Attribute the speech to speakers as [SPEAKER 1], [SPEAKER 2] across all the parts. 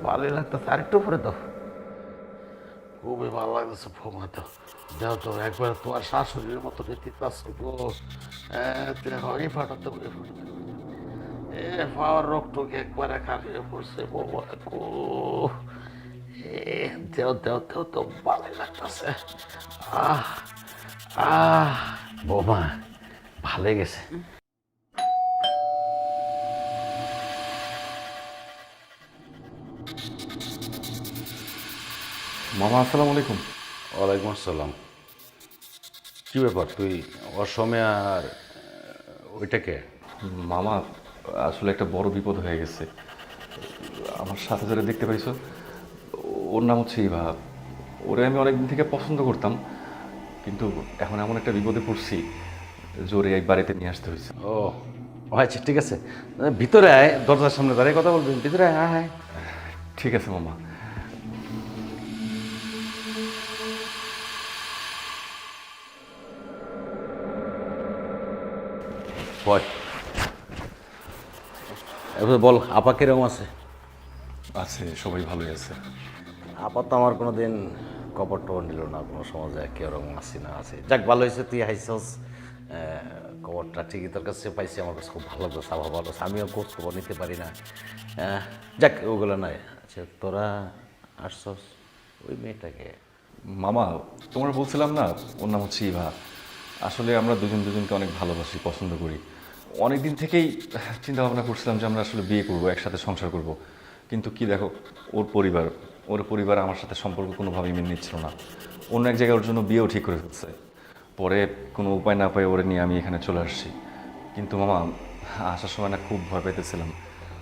[SPEAKER 1] ভালোই লাগতেছে, আরেকটু পরে তো খুবই ভালো লাগতেছে বৌমা। তো যাও তো একবার তোমার শাশুড়ির মতো দেখতেছ গো। হয়ে ফাটাতে হয়ে ফাটাতে পাওয়ার রোগটুক একবারে খালি পড়ছে বৌমা গো। দেও দেও দেও তো ভালোই লাগতেছে। আহ আহ বৌমা ভালো গেছে।
[SPEAKER 2] মামা আসসালামু আলাইকুম।
[SPEAKER 1] ওয়ালাইকুম আসসালাম। কী ব্যাপার, তুই অসমে আর ওইটাকে?
[SPEAKER 2] মামা আসলে একটা বড় বিপদ হয়ে গেছে। আমার সাথে যারা দেখতে পাইছো, ওর নাম হচ্ছে ইভা। ওরে আমি অনেকদিন থেকে পছন্দ করতাম, কিন্তু এখন এমন একটা বিপদে পড়ছি, জোরে এক বাড়িতে নিয়ে আসতে হয়েছে।
[SPEAKER 1] ও আচ্ছা ঠিক আছে, ভিতরে আয়, দরজার সামনে দাঁড়িয়ে কথা বলবি, ভিতরে আয়, আয় আয়।
[SPEAKER 2] ঠিক আছে মামা।
[SPEAKER 1] বল এবার বল, আপা কিরকম আছে?
[SPEAKER 2] আছে, সবাই ভালোই আছে।
[SPEAKER 1] আপা তো আমার কোনো দিন কবর টবর নিল না, কোনো সমাজে কিরকম আছি না আছে। যাক ভালো হয়েছে তুই হাইছস, কবরটা ঠিকই তোর কাছে পাইছি, আমার কাছে খুব ভালো লাগছে, আবার ভালো আছে। আমিও খোঁজ খবর নিতে পারি না। যাক ওগুলো নয়। আচ্ছা তোরা আসছস ওই মেয়েটাকে?
[SPEAKER 2] মামা, তোমরা বলছিলাম না ওর নাম হচ্ছে ইভা। আসলে আমরা দুজন দুজনকে অনেক ভালোবাসি, পছন্দ করি। অনেক দিন থেকেই চিন্তা ভাবনা করছিলাম যে আমরা আসলে বিয়ে করব, একসাথে সংসার করব। কিন্তু কি দেখো, ওর পরিবার আমার সাথে সম্পর্ক কোনোভাবেই মেনে নিচ্ছিল না। অন্য এক জায়গায় ওর জন্য বিয়েও ঠিক করে ফেলছে। পরে কোনো উপায় না পেয়ে ওরে নিয়ে আমি এখানে চলে আসছি। কিন্তু মামা, আসার সময় না খুব ভয় পাইতেছিলাম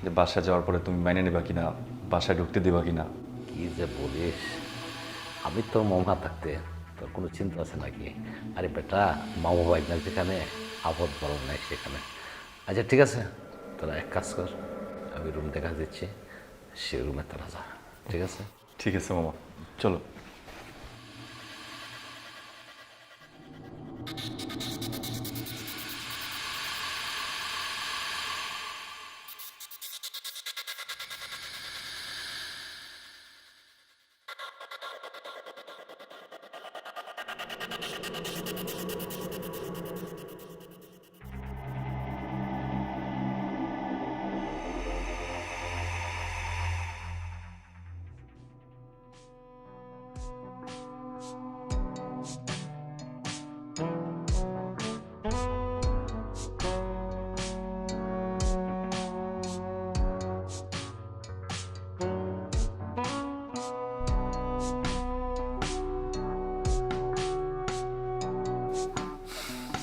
[SPEAKER 2] যে বাসায় যাওয়ার পরে তুমি মাইনে নেবা কিনা, বাসায় ঢুকতে দেবা কিনা।
[SPEAKER 1] কি যে বলিস, আমি তোর মামা থাকতে তোর কোনো চিন্তা আছে নাকি? আরে বেটা, মামা বাইক যেখানে আপদ বড় নাই সেখানে। আচ্ছা ঠিক আছে, তোরা এক কাজ কর, আমি রুম দেখা দিচ্ছি, সে রুমে তোরা যা, ঠিক আছে?
[SPEAKER 2] ঠিক আছে মামা, চলো।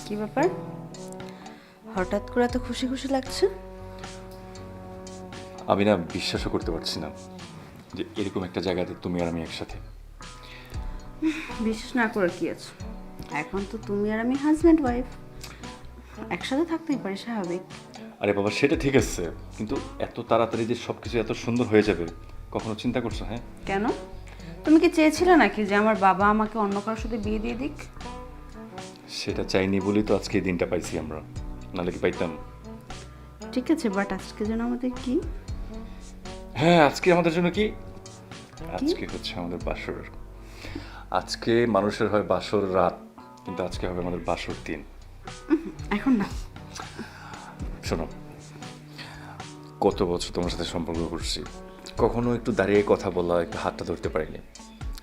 [SPEAKER 3] কি ব্যাপার, হঠাৎ করে এত খুশি খুশি লাগছে?
[SPEAKER 2] আমি না বিশ্বাসও করতে পারছি না যে এরকম একটা জায়গাতে তুমি আর আমি একসাথে।
[SPEAKER 3] বিশ্বাস না করে কি আছে, এখন তো তুমি আর আমি হাজব্যান্ড ওয়াইফ, একসাথে থাকতেই পারি, স্বাভাবিক।
[SPEAKER 2] আরে বাবা, সেটা ঠিক আছে, কিন্তু এত তাড়াতাড়ি যে সব কিছু এত সুন্দর হয়ে যাবে কখনো চিন্তা করছো? হ্যাঁ,
[SPEAKER 3] কেন? তুমি কি চেয়েছিলে নাকি যে আমার বাবা আমাকে অন্য কারোর সাথে বিয়ে দিয়ে দিক?
[SPEAKER 2] সেটা চাইনি বলেই তো আজকে এই দিনটা পাইছি আমরা, নাহলে কি পাইতাম?
[SPEAKER 3] ঠিক আছে, বাট আজকে যেন আমাদের কি?
[SPEAKER 2] হ্যাঁ, আজকে আমাদের জন্য কি? আজকে হচ্ছে আমাদের বাসর। আজকে মানুষের হয় বাসর রাত, কিন্তু আজকে হবে আমাদের বাসর দিন।
[SPEAKER 3] এখন না।
[SPEAKER 2] শোনো, কত বছর তোমার সাথে সম্পর্ক করছি, কখনো একটু দাঁড়িয়ে কথা বলা, একটু হাতটা ধরতে পারিনি।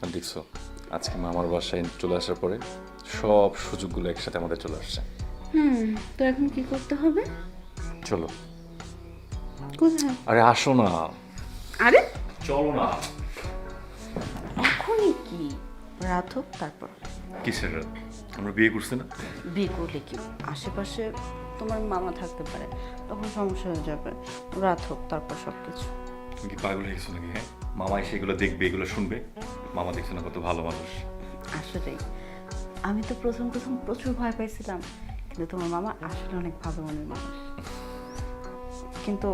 [SPEAKER 2] আর দেখছো, আজকে মামার বাসায় চলে আসার পরে সব সুযোগগুলো একসাথে আমাদের চলে আসছে।
[SPEAKER 3] তো এখন কি করতে হবে?
[SPEAKER 2] চলো।
[SPEAKER 3] কোথায়?
[SPEAKER 2] আরে আসো না।
[SPEAKER 3] আরে
[SPEAKER 2] চলো না।
[SPEAKER 3] এখনই কি? রাত হোক তারপর।
[SPEAKER 2] কিসের রাত? আমরা বিয়ে করছি না?
[SPEAKER 3] বিয়ে করলে কি আশেপাশে তোমার মামা থাকতে পারে, তখন সমস্যা হয়ে যাবে। রাত হোক তারপর সব কিছু।
[SPEAKER 2] তুমি কি পাগল হয়ে গেছো নাকি? হ্যাঁ, মামা এসে এগুলো দেখবে, এগুলো শুনবে। মামা দেখছো না কত ভালো মানুষ?
[SPEAKER 3] আসলেই আমি তো প্রথম প্রথম প্রচুর ভয় পাইছিলাম, কিন্তু তোমার মামা আসলে অনেক ভালো মনের মানুষ। কিন্তু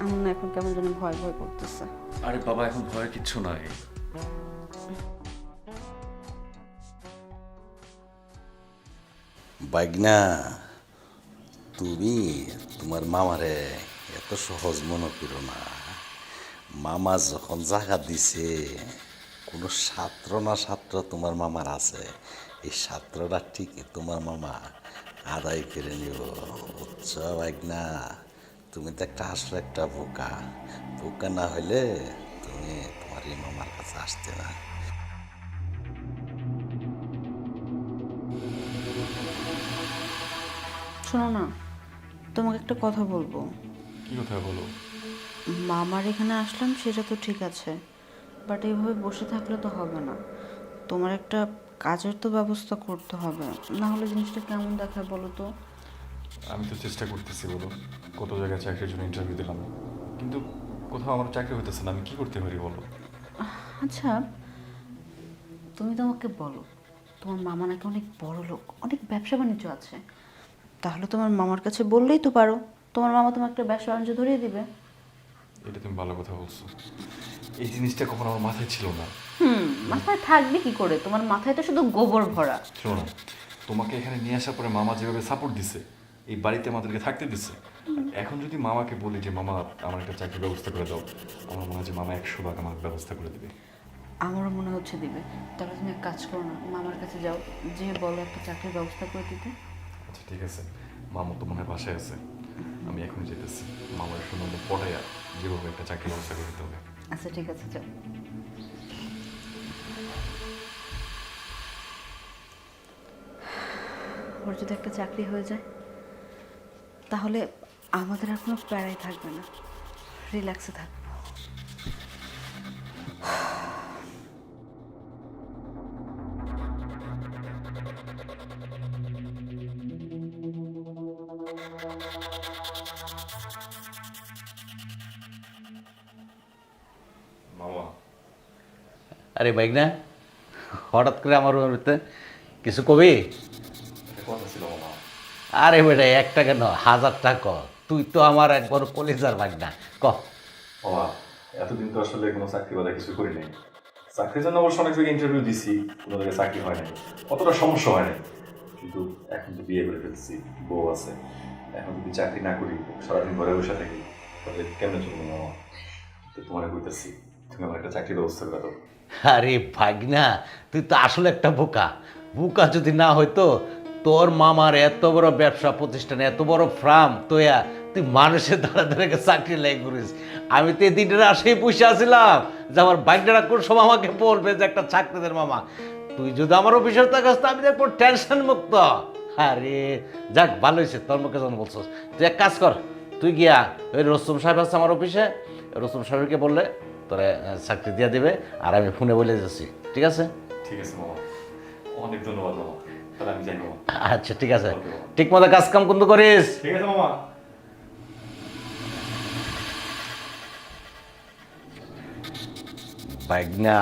[SPEAKER 3] আমার না এখন কেমন যেন ভয় ভয় করতেছে।
[SPEAKER 2] আরে বাবা, এখন ভয়ের কিচ্ছু নাই।
[SPEAKER 1] বাইগনা, তুমি তোমার মামারে এত সহজ মনে করো না। মামা যখন জায়গা দিছে, কোনো ছাত্র না ছাত্র তোমার মামার আছে, এই ছাত্রটা ঠিকই তোমার মামা আদায় করে নিব। বুঝছো ভাইগনা? তুমি তো একটা আসলে একটা বোকা। বোকা না হইলে তুমি তোমার এই মামার কাছে আসতে না।
[SPEAKER 3] শোনো না, তোমাকে একটা কথা বলবো।
[SPEAKER 2] কি কথা বলো?
[SPEAKER 3] মামার এখানে আসলাম সেটা তো ঠিক আছে, বাট এইভাবে বসে থাকলে তো হবে না। তোমার একটা কাজের তো ব্যবস্থা করতে হবে, না হলে জিনিসটা কেমন দেখায় বলো তো।
[SPEAKER 2] আমি তো চেষ্টা করতেছি, বলো। কত জায়গায় চাকরির জন্য ইন্টারভিউ দিলাম, কিন্তু কোথাও আমার চাকরি হইতেছে না। আমি কি করতে পারি বলো?
[SPEAKER 3] আচ্ছা, তুমি তো আমাকে বলো, তোমার মামা নাকি অনেক বড় লোক, অনেক ব্যবসা বাণিজ্য আছে। তাহলে তোমার মামার কাছে বললেই তো পারো, তোমার মামা তোমার একটা ব্যবসা বাণিজ্য ধরিয়ে দিবে।
[SPEAKER 2] এটা তুমি ভালো কথা বলছো। এই জিনিসটা কখনো আমার মাথায় ছিল না।
[SPEAKER 3] মাথায় থাকবে কি করে? তোমার মাথায় তো শুধু গোবর ভরা।
[SPEAKER 2] শোনো না, তোমাকে এখানে নিয়ে আসার পরে মামা যেভাবে সাপোর্ট দিছে, এই বাড়িতে আমাদেরকে থাকতে দিচ্ছে, এখন যদি মামাকে বলি যে মামা আমার একটা চাকরির ব্যবস্থা করে দাও, আমার মনে হয় যে মামা 100 ভাগ আমার ব্যবস্থা করে দেবে।
[SPEAKER 3] আমারও মনে হচ্ছে দিবে। তাহলে তুমি এক কাজ করো না, মামার কাছে যাও, যে বলো একটা চাকরির ব্যবস্থা করে দিতে।
[SPEAKER 2] আচ্ছা ঠিক আছে, মামা তো মনে হয় বাসায় আছে, আমি এখন যেতেছি। মামার সুন্দর পটাইয়া যেভাবে একটা চাকরির ব্যবস্থা করে দিতে হবে।
[SPEAKER 3] আচ্ছা ঠিক আছে, যাও। ওর যদি একটা চাকরি হয়ে যায়, তাহলে আমাদের আর কোনো প্যারাই থাকবে না, রিল্যাক্সে থাকবো।
[SPEAKER 2] মামা,
[SPEAKER 1] আরে ভাইগনা, হঠাৎ করে আমার রুমেতে কিছু কবি?
[SPEAKER 2] একটা কথা ছিল মামা।
[SPEAKER 1] আরে বেটা, 1 টাকা ন, 1000 টাকা। তুই তো আমার একবার কলেজার ভাগনা, ক।
[SPEAKER 2] মামা, এতদিন তো আসলে কোনো চাকরি বাদা কিছু করি নাই। চাকরির জন্য অবশ্য অনেক জায়গায় ইন্টারভিউ দিছি, কোনো জায়গায় চাকরি হয় নাই, অতটা সমস্যা হয় নাই। কিন্তু এখন তো বিয়ে করে ফেলছি, বউ আছে। এখন যদি চাকরি না করি, সারাদিন ঘরে বসে থাকি, তাহলে কেমনে চলবো মামা? তো তোমার কইতেছি, তুমি আমার একটা চাকরির ব্যবস্থা করে দাও।
[SPEAKER 1] আরে ভাগনা, তুই তো আসলে একটা বোকা। বোকা যদি না হইতো, তোর মামার এত বড় ব্যবসা প্রতিষ্ঠান, এত বড় ফার্ম তোয়া, তুই মানুষের দ্বারা দ্বারা চাকরি লাই করিস। আমি তো এই দিনের আশেই বসে আসছিলাম যে আমার ভাগনারা কোন সময় আমাকে বলবে যে একটা চাকরিদের মামা। তুই যদি আমার অফিসের থাকাস, আমি দেখবো টেনশন মুক্ত। আরে যাক, ভালো হয়েছে তোর মুখে যখন বলছিস। তুই এক কাজ কর, তুই গিয়া ওই রসুম সাহেব আছে আমার অফিসে, রসুম সাহেবকে বললে তোরা চাকরি দিয়ে দেবে, আর আমি ফোনে বলে যাচ্ছি, ঠিক আছে?
[SPEAKER 2] ঠিক আছে মামা, অনেক ধন্যবাদ মামা। তাহলে আমি যাই মামা।
[SPEAKER 1] আচ্ছা ঠিক আছে, ঠিক মতো কাজ কাম কিন্তু করিস।
[SPEAKER 2] ঠিক আছে মামা।
[SPEAKER 1] ভাগনা,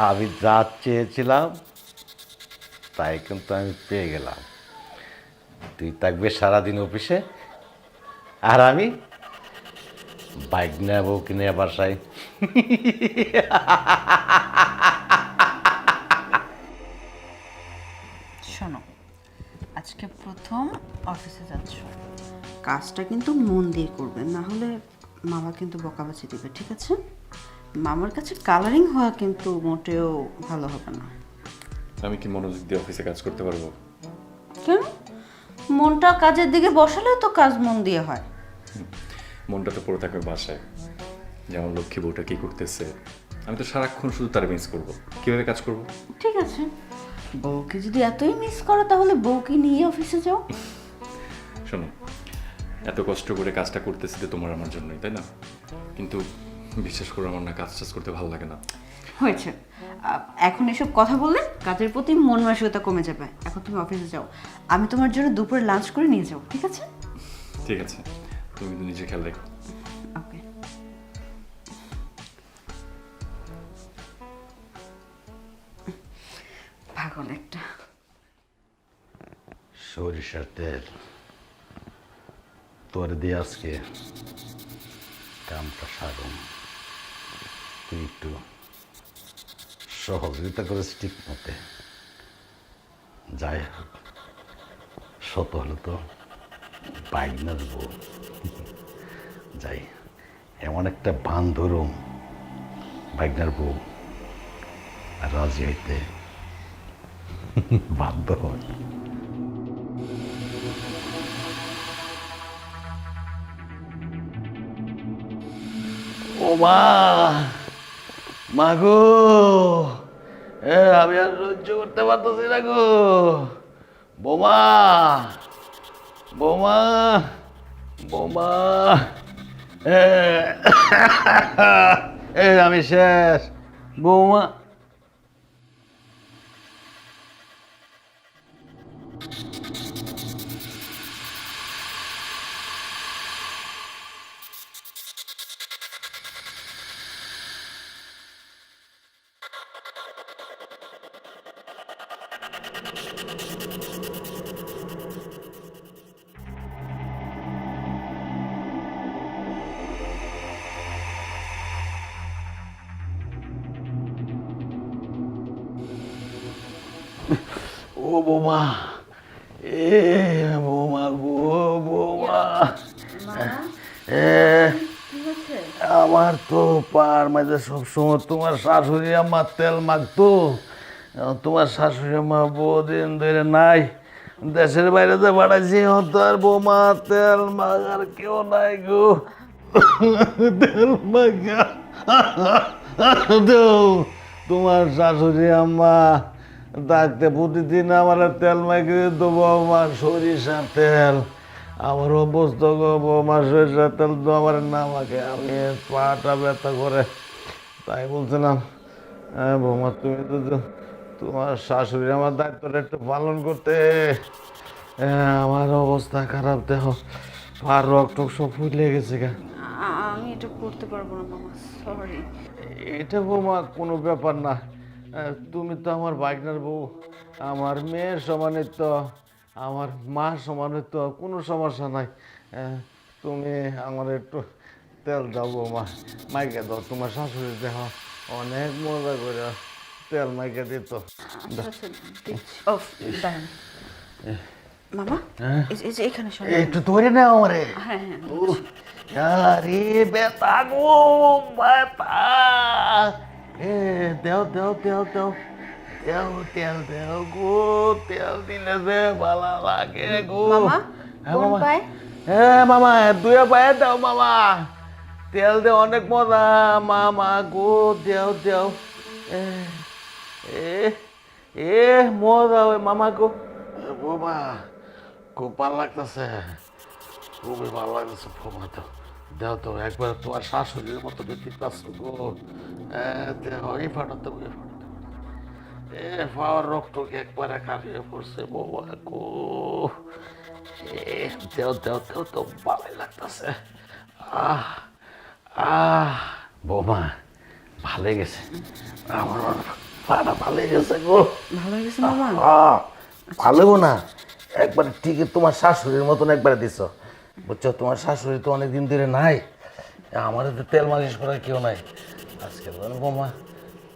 [SPEAKER 1] আমি যা চেয়েছিলাম তাই কিন্তু আমি পেয়ে গেলাম। তুই থাকবে সারাদিন অফিসে, আর আমি বাইক নেবো কিনে বাসায়।
[SPEAKER 3] শোনো, আজকে প্রথম অফিসে যাচ্ছ, কাজটা কিন্তু মন দিয়ে করবে, না হলে মামা কিন্তু বকাবাজি দিবে, ঠিক আছে? মামার কাছে কালারিং হওয়া কিন্তু মোটেও ভালো হবে না।
[SPEAKER 2] আমি কি মনোযোগ দিয়ে অফিসে কাজ করতে পারবো?
[SPEAKER 3] কেন? মনটা কাজের দিকে বসালেও তো কাজ মন দিয়ে হয়।
[SPEAKER 2] মনটা তো পড়ে থাকবে বাসায়, যেমন লক্ষ্মী বউটা কি করতেছে। আমি তো সারাক্ষণ শুধু তার মিস করবো, কিভাবে কাজ করব?
[SPEAKER 3] ঠিক আছে, বউকে যদি এতই মিস করো, তাহলে বউকে নিয়ে অফিসে যাও।
[SPEAKER 2] শোনো, এত কষ্ট করে কাজটা করতেছি তো তোমার আমার জন্যই, তাই না? কিন্তু বিশ্বাস করো, আমার না কাজ টাজ করতে ভালো লাগে না।
[SPEAKER 3] হয়েছে, এখন এসব কথা বললে কাজের প্রতি মন মানসিকতা কমে যাবে। এখন তুমি অফিসে যাও, আমি তোমার জন্য দুপুরে লাঞ্চ করে নিয়ে যাও, ঠিক আছে?
[SPEAKER 2] ঠিক আছে, তুমি কিন্তু নিজে খেয়াল রেখো।
[SPEAKER 3] ওকে। পাগল একটা।
[SPEAKER 1] সরিষার তেল তোর দিয়ে আজকে কামটা সারুম। তুই একটু সহযোগিতা করেছিস ঠিক মতে। যাই হোক, শত হলে তো বাইক না দেবো। যাই, এমন একটা বান ধরুম ভাগ্নার বউ আর রাজি হইতে বাধ্য হয়। ও মা, মা গো, আমি আর সহ্য করতে পারতেছি না গো। বোমা, বোমা, বোমা, আমি শেষ। বৌমা, ও বৌমা, বৌমা গো, বৌমা, আমার তো পার মাঝে সবসময় তোমার শাশুড়ি আমার তেল মাখতো। তোমার শাশুড়ি মা বহুদিন ধরে নাই, দেশের বাইরে যে বাড়াইছি হতো, আর বৌমা তেল মাখার কেউ নাই গো। তেল মাখা তোমার শাশুড়ি আম্মা ডাকতে প্রতিদিন আমার তেল মাখিয়ে দিত, বৌমা সরিষার তেল। আমার অভ্যস্ত গো, বৌমা সরিষার তেল তো আমার না মাখে, আমি পাটা ব্যথা করে। তাই বলছিলাম, হ্যাঁ বৌমা, তুমি তো তোমার শাশুড়ি আমার দায়িত্বটা একটু পালন করতে। আমার অবস্থা খারাপ, দেখো আর রক্ত সব ফুলে গেছে গা।
[SPEAKER 3] আমি এটা করতে পারবো না মামা, সরি।
[SPEAKER 1] এটা বৌমা কোনো ব্যাপার না, তুমি তো আমার ভাগ্নার বউ, আমার মেয়ের সমানের তো, আমার মা সমানের তো, কোনো সমস্যা নাই। তুমি আমার একটু তেল দাও বৌমা, মাইকে দাও। তোমার শাশুড়ি দেখো অনেক মজা করে তেল মাইকে দিত।
[SPEAKER 3] মামা, এই যে এখানে
[SPEAKER 1] একটু ধরে নাও আমারে।
[SPEAKER 3] হ্যাঁ হ্যাঁ,
[SPEAKER 1] আরে বেতা গো, বেতা। দেও দেও দেও দেও দেও, তেল দেও গো, তেল দিলে যে ভালো লাগে গো।
[SPEAKER 3] মামা,
[SPEAKER 1] হ্যাঁ
[SPEAKER 3] কোন
[SPEAKER 1] মামা,
[SPEAKER 3] পায়ে?
[SPEAKER 1] হ্যাঁ মামা, দুয়ে পায়ে দাও মামা, তেল দে অনেক মজা। মামা গো, দেও দেও। এ মজা ওই মামা গো। বাবা, খুব ভালো লাগতেছে, খুবই ভালো লাগতেছে বৌমা। তো দেও তো একবার, তোমার শাশুড়ির মতো দেখতে পাচ্ছ গো। দেও, এই ফাটাতে এই ফাটাতে, পাওয়ার রক্তকে একবারে কাটিয়ে পড়ছে বৌমা গো। দেও দেও দেও, তো ভালোই লাগতেছে। বৌমা, ভালো গেছে আমার, পাটা ভালো গেছে গো।
[SPEAKER 3] ভালো হয়ে গেছে মামা।
[SPEAKER 1] ভালো না, একবার ঠিকই তোমার শাশুড়ির মতন একবার দিছ, বুঝছো? তোমার শাশুড়ি তো অনেকদিন ধরে নাই, আমার তো তেল মালিশ করার কেউ নাই। আজকে বৌমা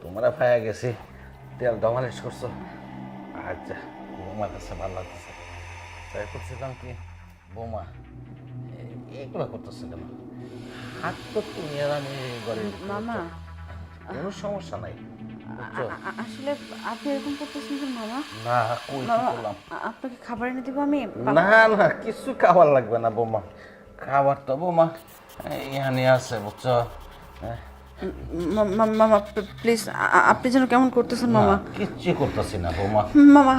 [SPEAKER 1] তোমরা পায়া গেছি, তেলটা মালিশ করছো। আচ্ছা, বৌমার কাছে ভালো লাগতেছে। তাই করছিলাম কি বৌমা, এইগুলো করতেছে কেন? হাত তো তুমি আর আমি ঘরে,
[SPEAKER 3] মামা,
[SPEAKER 1] কোনো সমস্যা নাই, বুঝছো?
[SPEAKER 3] আসলে আপনি এরকম করতেছেন কেন মামা?
[SPEAKER 1] না, কই কি
[SPEAKER 3] মামা,
[SPEAKER 1] করলাম?
[SPEAKER 3] আপনাকে খাবার এনে দিব আমি?
[SPEAKER 1] না না, কিছু খাবার লাগবে না বৌমা, খাবার তো বৌমা এখানে আছে, বুঝছো?
[SPEAKER 3] মামা প্লিজ, আপনি যেন কেমন করতেছেন মামা।
[SPEAKER 1] কিচ্ছু করতেছি না বৌমা।
[SPEAKER 3] মামা,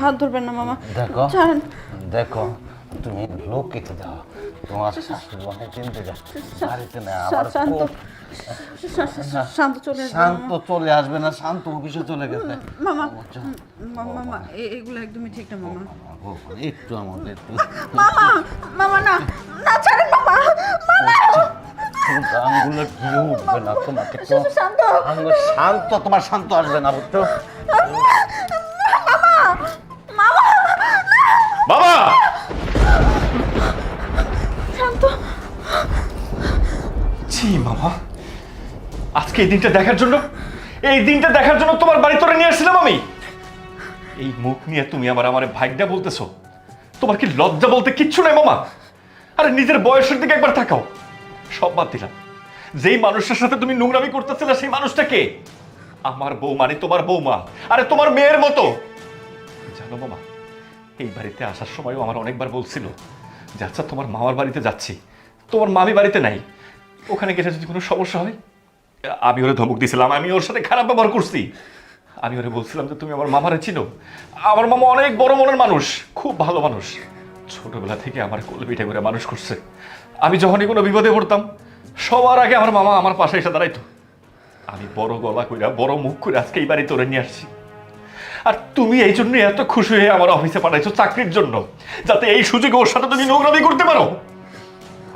[SPEAKER 3] হাত ধরবেন না মামা,
[SPEAKER 1] দেখো
[SPEAKER 3] ছাড়েন।
[SPEAKER 1] দেখো, তুমি লোক কেটে দাও, তোমার শাশুড়ি অনেকদিন থেকে বাড়িতে নেই। আমার
[SPEAKER 3] শান্ত, শান্ত চলে আসবে
[SPEAKER 1] শান্ত চলে আসবে না, শান্ত অফিসে চলে গেছে।
[SPEAKER 3] মামা। মামা, এগুলো একদমই ঠিক না মামা।
[SPEAKER 1] একটু আমাদের একটু
[SPEAKER 3] মামা, মামা না, না ছাড়েন মামা, মামা।
[SPEAKER 1] আঙ্গুলে কি উঠবে না, তোমাকে তো
[SPEAKER 3] শান্ত,
[SPEAKER 1] আঙ্গুল শান্ত, তোমার শান্ত আসবে না, বুঝছো?
[SPEAKER 2] বাবা,
[SPEAKER 3] শান্ত।
[SPEAKER 2] ছি বাবা, আজকে এই দিনটা দেখার জন্য, তোমার বাড়ি তোরে নিয়ে আসছিলাম আমি। এই মুখ নিয়ে তুমি আমার ভাগ্যা বলতেছো? তোমার কি লজ্জা বলতে কিচ্ছু নাই মামা? আরে নিজের বয়সের দিকে একবার তাকাও। সব বাদ দিলাম, যেই মানুষের সাথে তুমি নোংরামি করতেছিলে সেই মানুষটা কে? আমার বউ মানে তোমার বৌমা, আরে তোমার মেয়ের মতো। জানো মামা, এই বাড়িতে আসার সময়ও আমার অনেকবার বলছিল যে আচ্ছা তোমার মামার বাড়িতে যাচ্ছি, তোমার মামি বাড়িতে নাই, ওখানে গেলে যদি কোনো সমস্যা হয়। আমি ওরে ধমক দিয়েছিলাম, আমি ওর সাথে খারাপ ব্যবহার করছি। আমি ওরে বলছিলাম যে তুমি আমার মামারে চিনো, আমার মামা অনেক বড় মনের মানুষ, খুব ভালো মানুষ, ছোটবেলা থেকে আমার কোলে পিঠে করে মানুষ করছে। আমি যখনই কোনো বিপদে পড়তাম সবার আগে আমার মামা আমার পাশে এসে দাঁড়াইতো। আমি বড় গলা কইরা বড় মুখ করে আজকে এই বাড়ি তোরে নিয়ে আসছি। আর তুমি এই জন্য এত খুশি হয়ে আমার অফিসে পাঠাইছো চাকরির জন্য, যাতে এই সুযোগে ওর সাথে তুমি নোংরামি করতে পারো।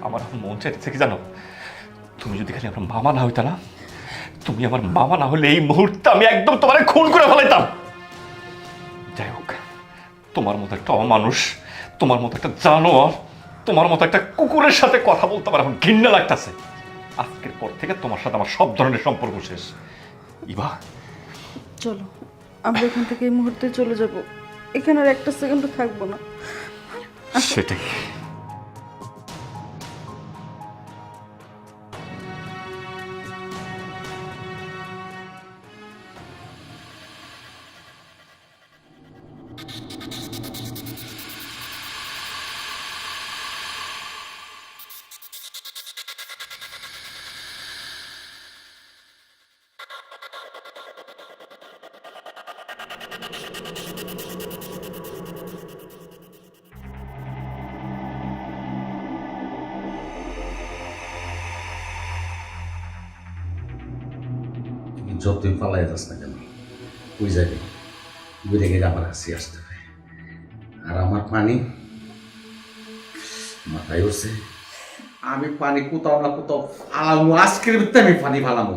[SPEAKER 2] আমার মন চাইতেছে কি জানো, তুমি যদি খালি আমার মামা না হইতা না, তুমি আমার মামা না হলে এই মুহূর্তে আমি একদম তোমারে খুন করে ফেলাইতাম। যাই হোক, তোমার মতো একটা অমানুষ, তোমার মতো একটা জানোয়ার, তোমার মতো একটা কুকুরের সাথে কথা বলতে আমার এখন ঘৃণা লাগতেছে। আজকের পর থেকে তোমার সাথে আমার সব ধরনের সম্পর্ক শেষ। ইভা,
[SPEAKER 3] চলো আমরা এখান থেকে এই মুহূর্তে চলে যাব, এখানে আর একটা সেকেন্ডও থাকবো না।
[SPEAKER 2] সেটাই।
[SPEAKER 1] যতই পালাই যাস না কেন, ওই যাবি, ঘুরে গেলে আমার কাছে আসতে হয়। আর আমার পানি মাথায় উঠছে, আমি পানি কোথাও না কোথাও ফালামো, আজকের ভিতরে আমি পানি ফালামো।